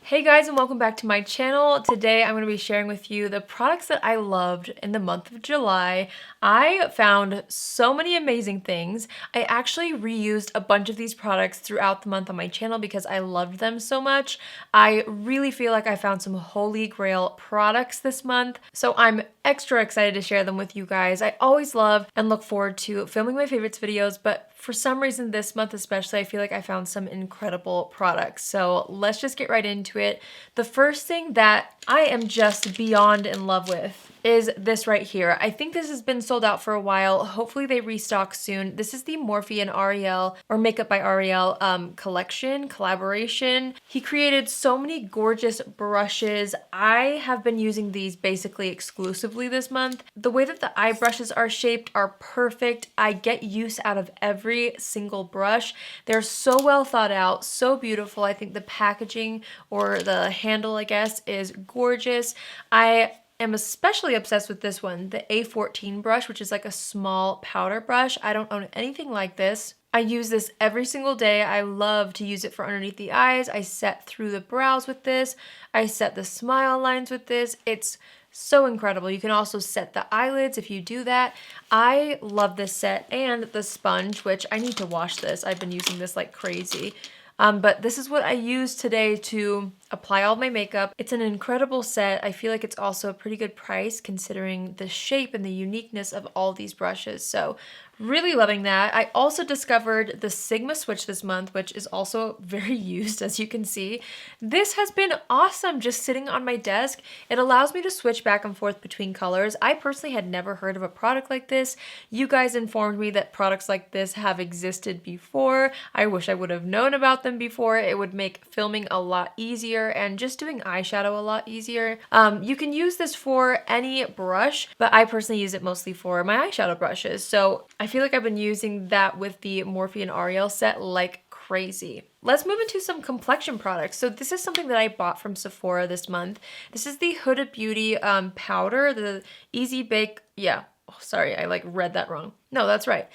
Hey guys, and welcome back to my channel. Today I'm going to be sharing with you the products that I loved in the month of July. I found so many amazing things. I actually reused a bunch of these products throughout the month on my channel because I loved them so much. I really feel like I found some holy grail products this month, so I'm extra excited to share them with you guys. I always love and look forward to filming my favorites videos, but for some reason this month especially, I feel like I found some incredible products. So let's just get right into it. The first thing that I am just beyond in love with is this right here. I think this has been sold out for a while. Hopefully they restock soon. This is the Morphe and Ariel, or Makeup by Ariel collaboration. He created so many gorgeous brushes. I have been using these basically exclusively this month. The way that the eye brushes are shaped are perfect. I get use out of every single brush. They're so well thought out, so beautiful. I think the packaging, or the handle I guess, is gorgeous. I am especially obsessed with this one, the A14 brush, which is like a small powder brush. I don't own anything like this. I use this every single day. I love to use it for underneath the eyes. I set through the brows with this. I set the smile lines with this. It's so incredible. You can also set the eyelids if you do that. I love this set, and the sponge, which I need to wash this. I've been using this like crazy. But this is what I use today to apply all my makeup. It's an incredible set. I feel like it's also a pretty good price considering the shape and the uniqueness of all these brushes. So really loving that. I also discovered the Sigma switch this month, which is also very used, as you can see. This has been awesome just sitting on my desk. It allows me to switch back and forth between colors. I personally had never heard of a product like this. You guys informed me that products like this have existed before. I wish I would have known about them before. It would make filming a lot easier and just doing eyeshadow a lot easier. You can use this for any brush, but I personally use it mostly for my eyeshadow brushes. So I feel like I've been using that with the Morphe and Ariel set like crazy. Let's move into some complexion products. So this is something that I bought from Sephora this month. This is the Huda Beauty powder, the Easy Bake, oh, sorry, I like read that wrong. No, that's right.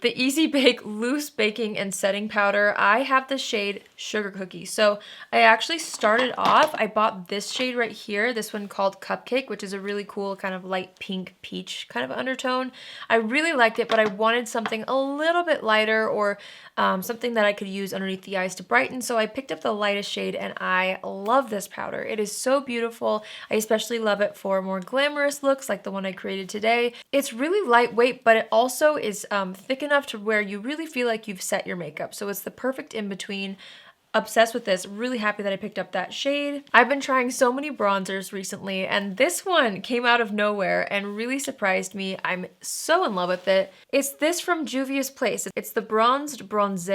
The Easy Bake Loose Baking and Setting Powder. I have the shade Sugar Cookie. So I actually started off, I bought this shade right here, this one called Cupcake, which is a really cool kind of light pink peach kind of undertone. I really liked it, but I wanted something a little bit lighter, or something that I could use underneath the eyes to brighten. So I picked up the lightest shade, and I love this powder. It is so beautiful. I especially love it for more glamorous looks like the one I created today. It's really lightweight, but it also is thick enough to where you really feel like you've set your makeup. So it's the perfect in between. Obsessed with this. Really happy that I picked up that shade. I've been trying so many bronzers recently, and this one came out of nowhere and really surprised me. I'm so in love with it. It's this from Juvia's Place. It's the Bronzed Bronze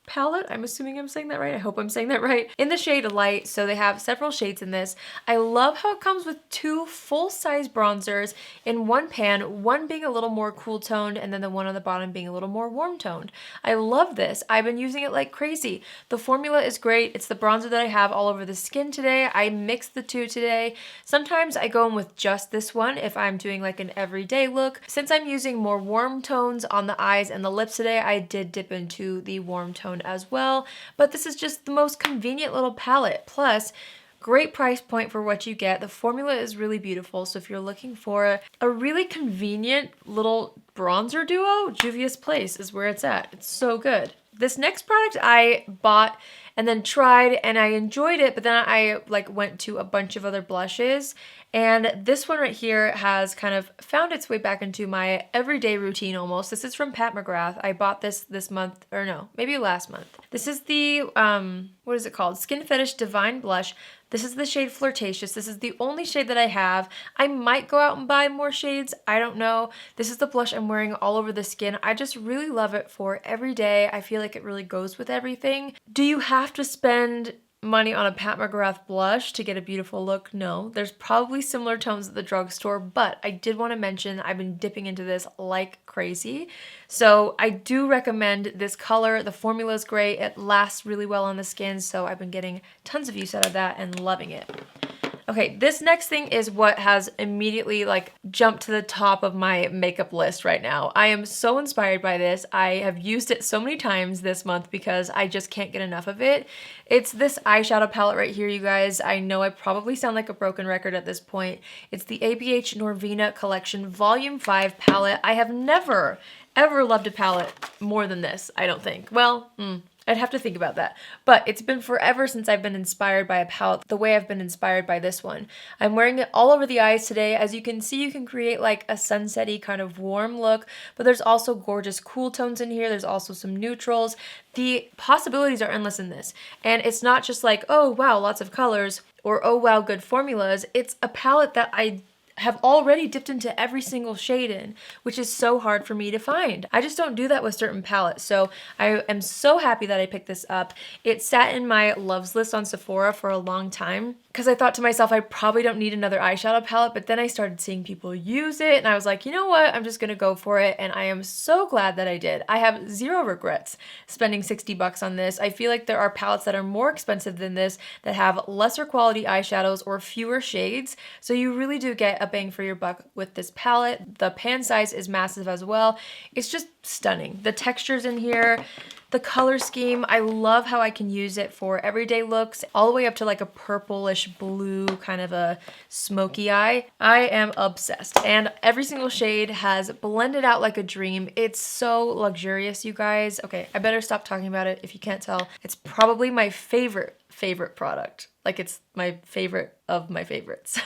palette. I'm assuming I'm saying that right. I hope I'm saying that right. In the shade Light, so they have several shades in this. I love how it comes with two full-size bronzers in one pan, one being a little more cool toned and then the one on the bottom being a little more warm toned. I love this. I've been using it like crazy. The formula is great. It's the bronzer that I have all over the skin today. I mixed the two today. Sometimes I go in with just this one if I'm doing like an everyday look. Since I'm using more warm tones on the eyes and the lips today, I did dip into the warm tone as well, but this is just the most convenient little palette. Plus, great price point for what you get. The formula is really beautiful, so if you're looking for a really convenient little bronzer duo, Juvia's Place is where it's at. It's so good. This next product I bought and then tried, and I enjoyed it, but then I like went to a bunch of other blushes, and this one right here has kind of found its way back into my everyday routine almost. This is from Pat McGrath. I bought this month, or no, maybe last month. This is the, what is it called? Skin Fetish Divine Blush. This is the shade Flirtatious. This is the only shade that I have. I might go out and buy more shades. I don't know. This is the blush I'm wearing all over the skin. I just really love it for every day. I feel like it really goes with everything. Do you have to spend money on a Pat McGrath blush to get a beautiful look? No. There's probably similar tones at the drugstore, but I did want to mention I've been dipping into this like crazy. So I do recommend this color. The formula is great. It lasts really well on the skin, so I've been getting tons of use out of that and loving it. Okay, this next thing is what has immediately like jumped to the top of my makeup list right now. I am so inspired by this. I have used it so many times this month because I just can't get enough of it. It's this eyeshadow palette right here, you guys. I know I probably sound like a broken record at this point. It's the ABH Norvina Collection Volume 5 palette. I have never, ever loved a palette more than this, I don't think. Well, I'd have to think about that. But it's been forever since I've been inspired by a palette the way I've been inspired by this one. I'm wearing it all over the eyes today. As you can see, you can create like a sunset-y kind of warm look, but there's also gorgeous cool tones in here. There's also some neutrals. The possibilities are endless in this. And it's not just like, oh wow, lots of colors, or oh wow, good formulas. It's a palette that I have already dipped into every single shade in, which is so hard for me to find. I just don't do that with certain palettes, so I am so happy that I picked this up. It sat in my loves list on Sephora for a long time because I thought to myself, I probably don't need another eyeshadow palette, but then I started seeing people use it and I was like, you know what, I'm just gonna go for it, and I am so glad that I did. I have zero regrets spending 60 bucks on this. I feel like there are palettes that are more expensive than this that have lesser quality eyeshadows or fewer shades, so you really do get a bang for your buck with this palette. The pan size is massive as well. It's just stunning. The textures in here, the color scheme, I love how I can use it for everyday looks, all the way up to like a purplish blue, kind of a smoky eye. I am obsessed, and every single shade has blended out like a dream. It's so luxurious, you guys. Okay, I better stop talking about it. If you can't tell, it's probably my favorite product. Like, it's my favorite of my favorites.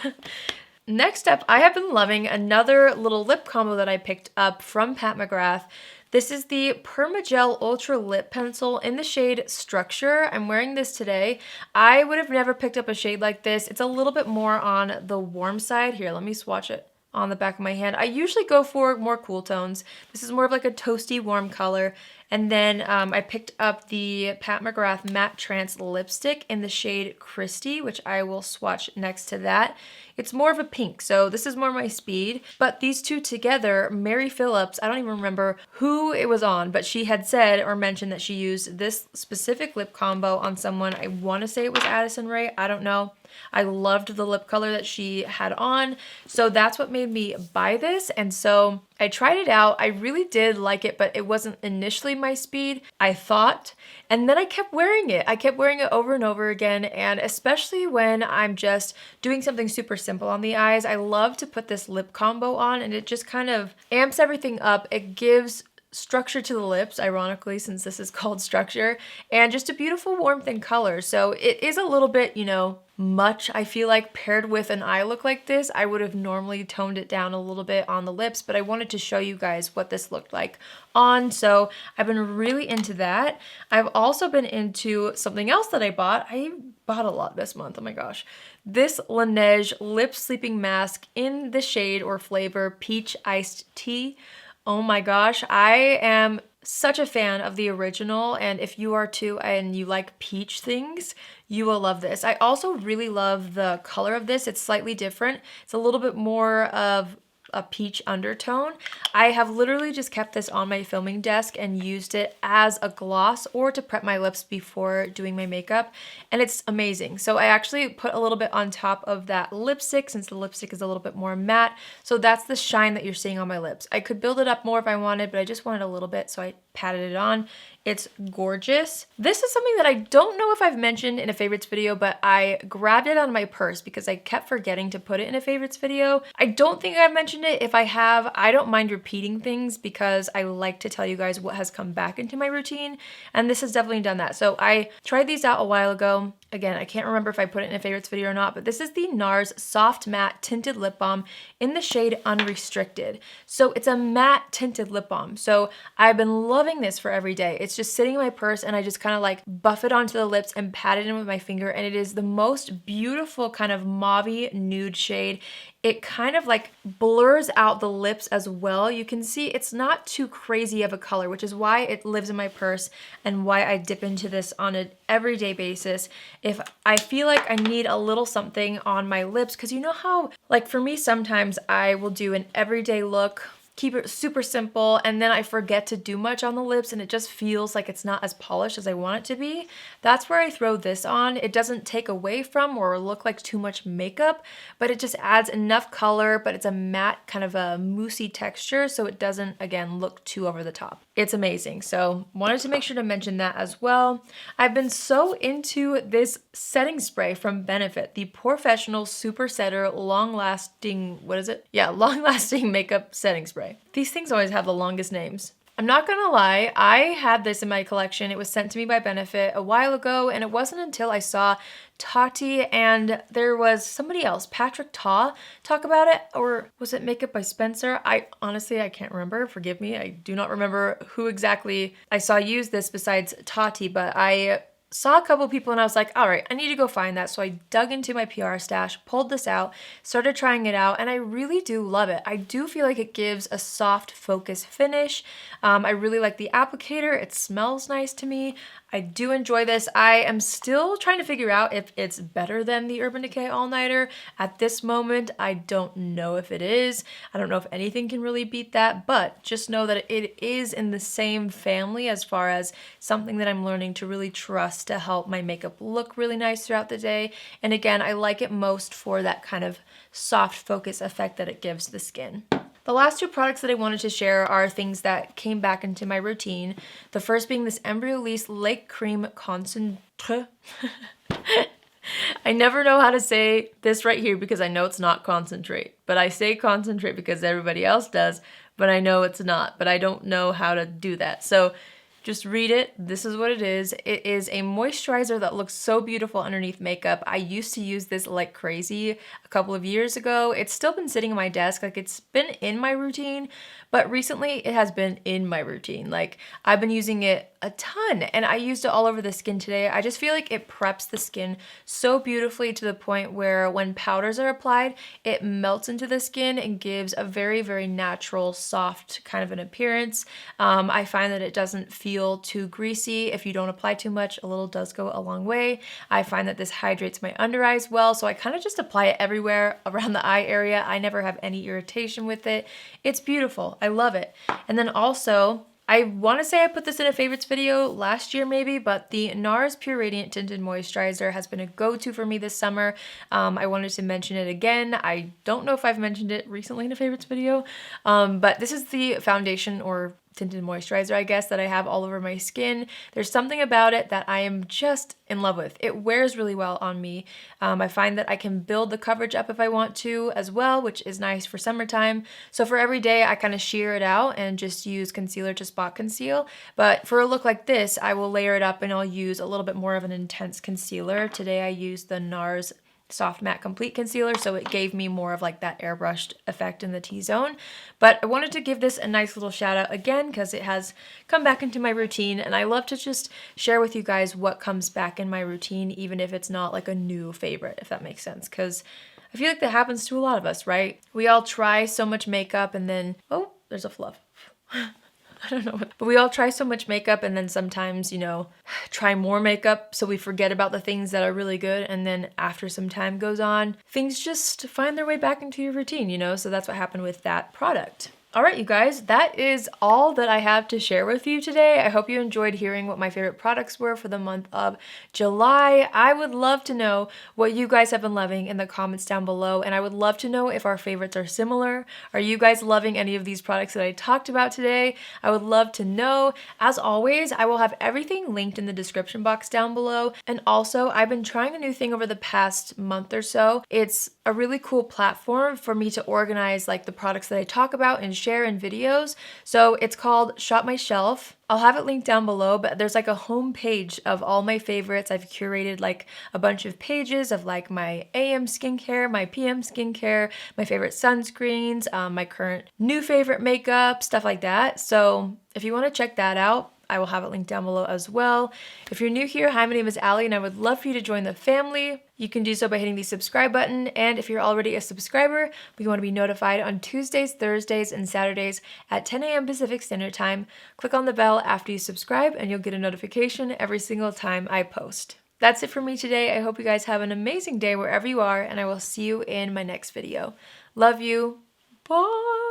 Next up, I have been loving another little lip combo that I picked up from Pat McGrath. This is the Permagel Ultra Lip Pencil in the shade Structure. I'm wearing this today. I would have never picked up a shade like this. It's a little bit more on the warm side. Here, let me swatch it on the back of my hand. I usually go for more cool tones. This is more of like a toasty warm color. And then I picked up the Pat McGrath Matte Trance Lipstick in the shade Christy, which I will swatch next to that. It's more of a pink, so this is more my speed. But these two together, Mary Phillips, I don't even remember who it was on, but she had said or mentioned that she used this specific lip combo on someone. I want to say it was Addison Rae, I don't know. I loved the lip color that she had on, so that's what made me buy this. And so I tried it out. I really did like it, but it wasn't initially my speed, I thought. And then I kept wearing it. I kept wearing it over and over again, and especially when I'm just doing something super simple on the eyes, I love to put this lip combo on, and it just kind of amps everything up. It gives structure to the lips, ironically, since this is called Structure, and just a beautiful warmth and color. So it is a little bit, you know, much, I feel like, paired with an eye look like this. I would have normally toned it down a little bit on the lips, but I wanted to show you guys what this looked like on, so I've been really into that. I've also been into something else that I bought. I bought a lot this month, oh my gosh. This Laneige Lip Sleeping Mask in the shade or flavor Peach Iced Tea. Oh my gosh, I am such a fan of the original, and if you are too and you like peach things, you will love this. I also really love the color of this. It's slightly different. It's a little bit more of a peach undertone. I have literally just kept this on my filming desk and used it as a gloss or to prep my lips before doing my makeup, and it's amazing. So I actually put a little bit on top of that lipstick since the lipstick is a little bit more matte, so that's the shine that you're seeing on my lips. I could build it up more if I wanted, but I just wanted a little bit, so I patted it on. It's gorgeous. This is something that I don't know if I've mentioned in a favorites video, but I grabbed it out of my purse because I kept forgetting to put it in a favorites video. I don't think I've mentioned it. If I have, I don't mind repeating things because I like to tell you guys what has come back into my routine, and this has definitely done that. So I tried these out a while ago. Again, I can't remember if I put it in a favorites video or not, but this is the NARS Soft Matte Tinted Lip Balm in the shade Unrestricted. So it's a matte tinted lip balm. So I've been loving this for every day. It's just sitting in my purse, and I just kind of like buff it onto the lips and pat it in with my finger, and it is the most beautiful kind of mauve-y nude shade. It kind of like blurs out the lips as well. You can see it's not too crazy of a color, which is why it lives in my purse and why I dip into this on an everyday basis. If I feel like I need a little something on my lips, because you know how, like for me, sometimes I will do an everyday look keep it super simple, and then I forget to do much on the lips and it just feels like it's not as polished as I want it to be, that's where I throw this on. It doesn't take away from or look like too much makeup, but it just adds enough color, but it's a matte kind of a moussey texture, so it doesn't, again, look too over the top. It's amazing. So wanted to make sure to mention that as well. I've been so into this setting spray from Benefit, the Professional Super Setter Long Lasting, what is it? Yeah, Long Lasting Makeup Setting Spray. These things always have the longest names. I'm not gonna lie, I had this in my collection. It was sent to me by Benefit a while ago, and it wasn't until I saw Tati and there was somebody else, Patrick Ta, talk about it, or was it Makeup by Spencer? I can't remember, forgive me. I do not remember who exactly I saw use this besides Tati, but I saw a couple people and I was like, all right, I need to go find that. So I dug into my PR stash, pulled this out, started trying it out, and I really do love it. I do feel like it gives a soft focus finish. I really like the applicator. It smells nice to me. I do enjoy this. I am still trying to figure out if it's better than the Urban Decay All Nighter. At this moment, I don't know if it is. I don't know if anything can really beat that, but just know that it is in the same family as far as something that I'm learning to really trust to help my makeup look really nice throughout the day. And again, I like it most for that kind of soft focus effect that it gives the skin. The last two products that I wanted to share are things that came back into my routine. The first being this Embryolisse Lake Cream Concentrate. I never know how to say this right here because I know it's not concentrate, but I say concentrate because everybody else does, but I know it's not, but I don't know how to do that. So just read it. This is what it is. It is a moisturizer that looks so beautiful underneath makeup. I used to use this like crazy a couple of years ago. It's still been sitting on my desk. Like it's been in my routine, but recently it has been in my routine. Like I've been using it a ton and I used it all over the skin today. I just feel like it preps the skin so beautifully to the point where when powders are applied, it melts into the skin and gives a very, very natural, soft kind of an appearance. I find that it doesn't feel too greasy. If you don't apply too much, a little does go a long way. I find that this hydrates my under eyes well, so I kind of just apply it everywhere around the eye area. I never have any irritation with it. It's beautiful. I love it. And then also, I want to say I put this in a favorites video last year maybe, but the NARS Pure Radiant Tinted Moisturizer has been a go-to for me this summer. I wanted to mention it again. I don't know if I've mentioned it recently in a favorites video, but this is the foundation or tinted moisturizer, I guess, that I have all over my skin. There's something about it that I am just in love with. It wears really well on me. I find that I can build the coverage up if I want to as well, which is nice for summertime. So for every day, I kind of sheer it out and just use concealer to spot conceal. But for a look like this, I will layer it up and I'll use a little bit more of an intense concealer. Today I used the NARS Soft Matte Complete Concealer, so it gave me more of like that airbrushed effect in the T-zone. But I wanted to give this a nice little shout out again because it has come back into my routine, and I love to just share with you guys what comes back in my routine, even if it's not like a new favorite, if that makes sense, because I feel like that happens to a lot of us, right? We all try so much makeup and then, oh, there's a fluff. I don't know, but we all try so much makeup and then sometimes, you know, try more makeup so we forget about the things that are really good, and then after some time goes on, things just find their way back into your routine, you know? So that's what happened with that product. All right, you guys, that is all that I have to share with you today. I hope you enjoyed hearing what my favorite products were for the month of July. I would love to know what you guys have been loving in the comments down below, and I would love to know if our favorites are similar. Are you guys loving any of these products that I talked about today? I would love to know. As always, I will have everything linked in the description box down below. And also, I've been trying a new thing over the past month or so. It's a really cool platform for me to organize like the products that I talk about and share in videos. So it's called Shop My Shelf. I'll have it linked down below, but there's like a home page of all my favorites. I've curated like a bunch of pages of like my AM skincare, my PM skincare, my favorite sunscreens, my current new favorite makeup, stuff like that. So if you want to check that out, I will have it linked down below as well. If you're new here, hi, my name is Allie, and I would love for you to join the family. You can do so by hitting the subscribe button, and if you're already a subscriber, but you want to be notified on Tuesdays, Thursdays, and Saturdays at 10 a.m. Pacific Standard Time, click on the bell after you subscribe, and you'll get a notification every single time I post. That's it for me today. I hope you guys have an amazing day wherever you are, and I will see you in my next video. Love you. Bye!